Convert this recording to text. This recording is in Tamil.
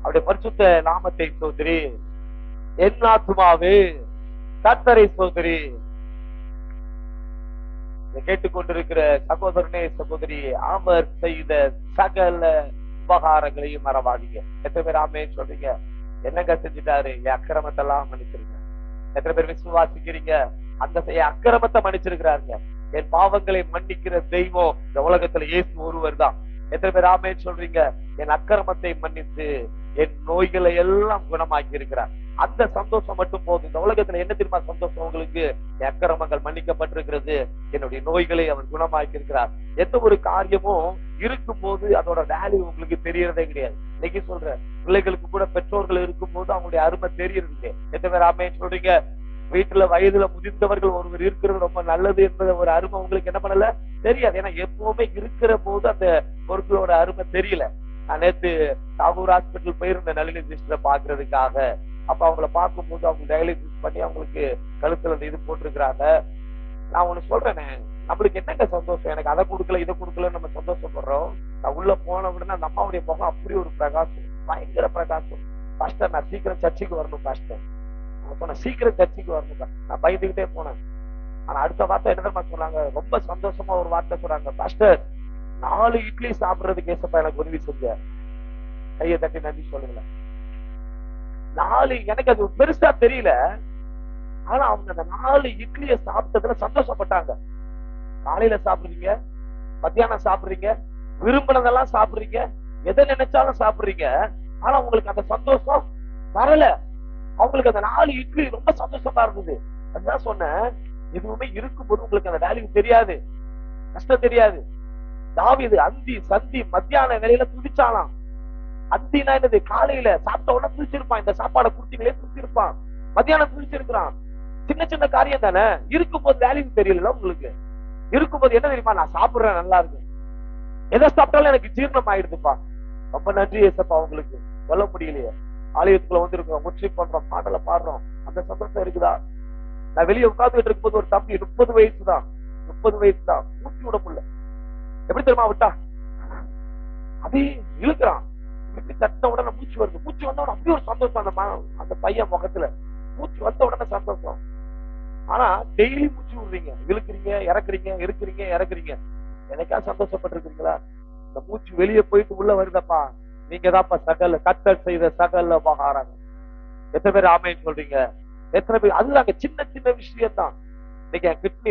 அவருடைய பரிசுத்த நாமத்தை சோதரி. என் ஆத்துமாவே கர்த்தரை சோதரி. கேட்டுக்கொண்டிருக்கிற சகோதரனே சகோதரி, அவர் செய்த சகல உபகாரங்களையும் மறவாதீங்க. எத்தனை பேர் ஆமென் சொல்றீங்க? என்னங்க செஞ்சுட்டாரு? என் அக்கிரமத்தை எல்லாம் மன்னிச்சிருக்க. எத்தனை பேர் விசுவாசிக்கிறீங்க? அந்த அக்கிரமத்தை மன்னிச்சிருக்கிறாருங்க. என் பாவங்களை மன்னிக்கிற தெய்வம் இந்த உலகத்துல இயேசு ஒருவர் தான். எத்தனை பேர் ஆமென் சொல்றீங்க? என் அக்கிரமத்தை மன்னித்து என் நோய்களை எல்லாம் குணமாக்கி இருக்கிறார். அந்த சந்தோஷம் மட்டும் போதும். இந்த உலகத்துல என்ன தெரியுமா சந்தோஷம் உங்களுக்கு? என் அக்கிரமங்கள் மன்னிக்கப்பட்டிருக்கிறது, என்னுடைய நோய்களை அவர் குணமாக்கி இருக்கிறார். எந்த ஒரு காரியமும் இருக்கும் போது அதோட வேல்யூ உங்களுக்கு தெரியறதே கிடையாது. இன்னைக்கு சொல்ற பிள்ளைகளுக்கு கூட பெற்றோர்கள் இருக்கும் போது அவங்களுடைய அருமை தெரியறது. எத்தனை பேர் ஆமென் சொல்றீங்க? வீட்டுல வயதுல முதிர்ந்தவர்கள் ஒருவர் இருக்கிறது ரொம்ப நல்லது என்பது ஒரு அருமை உங்களுக்கு என்ன பண்ணல தெரியாது. ஏன்னா எப்பவுமே இருக்கிற போது அந்த பொருட்களோட அருமை தெரியல. நான் நேத்து தாகூர் ஹாஸ்பிட்டல் போயிருந்த நளினி சிஸ்டரை பாக்குறதுக்காக. அப்ப அவங்கள பார்க்கும் போது அவங்க டயாலிசிஸ் பண்ணி அவங்களுக்கு கழுத்துல அந்த இது போட்டிருக்கிறாங்க. நான் ஒண்ணு சொல்றேனே, நம்மளுக்கு என்னங்க சந்தோஷம்? எனக்கு அதை கொடுக்கல இதை கொடுக்கலன்னு நம்ம சந்தோஷப்படுறோம். நான் உள்ள போன உடனே அந்த அம்மாவுடைய முகம் அப்படி ஒரு பிரகாசம், பயங்கர பிரகாசம். பாஸ்டர் நான் சீக்கிரம் சர்ச்சைக்கு வரணும் பாஸ்டர். அவங்க சொன்ன சீக்கிரம் சர்ச்சைக்கு வரணும். நான் பயந்துகிட்டே போனேன். ஆனா அடுத்த வார்த்தை என்ன தெரியுமா சொன்னாங்க? ரொம்ப சந்தோஷமா ஒரு வார்த்தை சொல்றாங்க, பாஸ்டர் 4 இட்லி சாப்பிடுறதுக்கு ஏசப்பா எனக்கு உதவி செஞ்ச. கையை தட்டி நன்றி சொல்லுங்களேன். 4 எனக்கு அது பெருசா தெரியல. ஆனா அவங்க அந்த 4 இட்லியை சாப்பிட்டதுல சந்தோஷப்பட்டாங்க. காலையில சாப்பிடுறீங்க, மத்தியானம் சாப்பிடுறீங்க, விரும்பினதெல்லாம் சாப்பிடுறீங்க, எதை நினைச்சாலும் சாப்பிடுறீங்க. ஆனா உங்களுக்கு அந்த சந்தோஷம் வரல. அவங்களுக்கு அந்த 4 இட்லி ரொம்ப சந்தோஷமா இருந்தது. அதுதான் சொன்னேன், எதுவுமே இருக்கும்போது உங்களுக்கு அந்த வேல்யூ தெரியாது, கஷ்டம் தெரியாது. தாவீது அந்தி சந்தி மத்தியான வேலையில துதிச்சாலாம். அந்தினா என்னது? காலையில சாப்பிட்ட உடனே துதிச்சிருப்பான். இந்த சாப்பாடை குடுத்தீங்களே துதிச்சிருப்பான். மத்தியானம் துதிச்சிருக்கிறான். சின்ன சின்ன காரியம் தானே. இருக்கும்போது வேல்யூ தெரியல உங்களுக்கு. இருக்கும்போது என்ன தெரியுமா? நான் சாப்பிடுறேன், நல்லா இருக்கு, எதை சாப்பிட்டாலும் எனக்கு ஜீரணம் ஆயிடுதுப்பா. ரொம்ப நன்றி ஏசப்பா. உங்களுக்கு சொல்ல முடியலையே. ஆலயத்துக்குள்ள வந்திருக்கோம், முற்றிப் பண்றோம், பாடலை பாடுறோம், அந்த சந்தோஷம் இருக்குதா? நான் வெளியே உட்கார்ந்துட்டு இருக்கும்போது ஒரு தம்பி 30 வயசு தான், 30 வயசு தான், மூச்சு விட முடியல. எப்படி தெரியுமா விட்டா? அதே இழுக்கிறான். தட்ட உடனே மூச்சு வருது. மூச்சு வந்த உடனே அப்படி ஒரு சந்தோஷம் அந்த பையன் முகத்துல. மூச்சு வந்த உடனே சந்தோஷம். ஆனா டெய்லி மூச்சு விடுறீங்க, இழுக்கிறீங்க, இறக்குறீங்க, இருக்கிறீங்க, இறக்குறீங்க. எனக்கா சந்தோஷப்பட்டிருக்கீங்களா? இந்த மூச்சு வெளியே போயிட்டு உள்ள வருதப்பா, நீங்க தான்ப்பா சகல கர்த்தர் செய்த சகல உபகாரம். எத்தனை பேர் ஆமென் சொல்றீங்க? எத்தனை பேர்? அதுதாங்க சின்ன சின்ன விஷயம் தான். இன்னைக்கு கிட்னி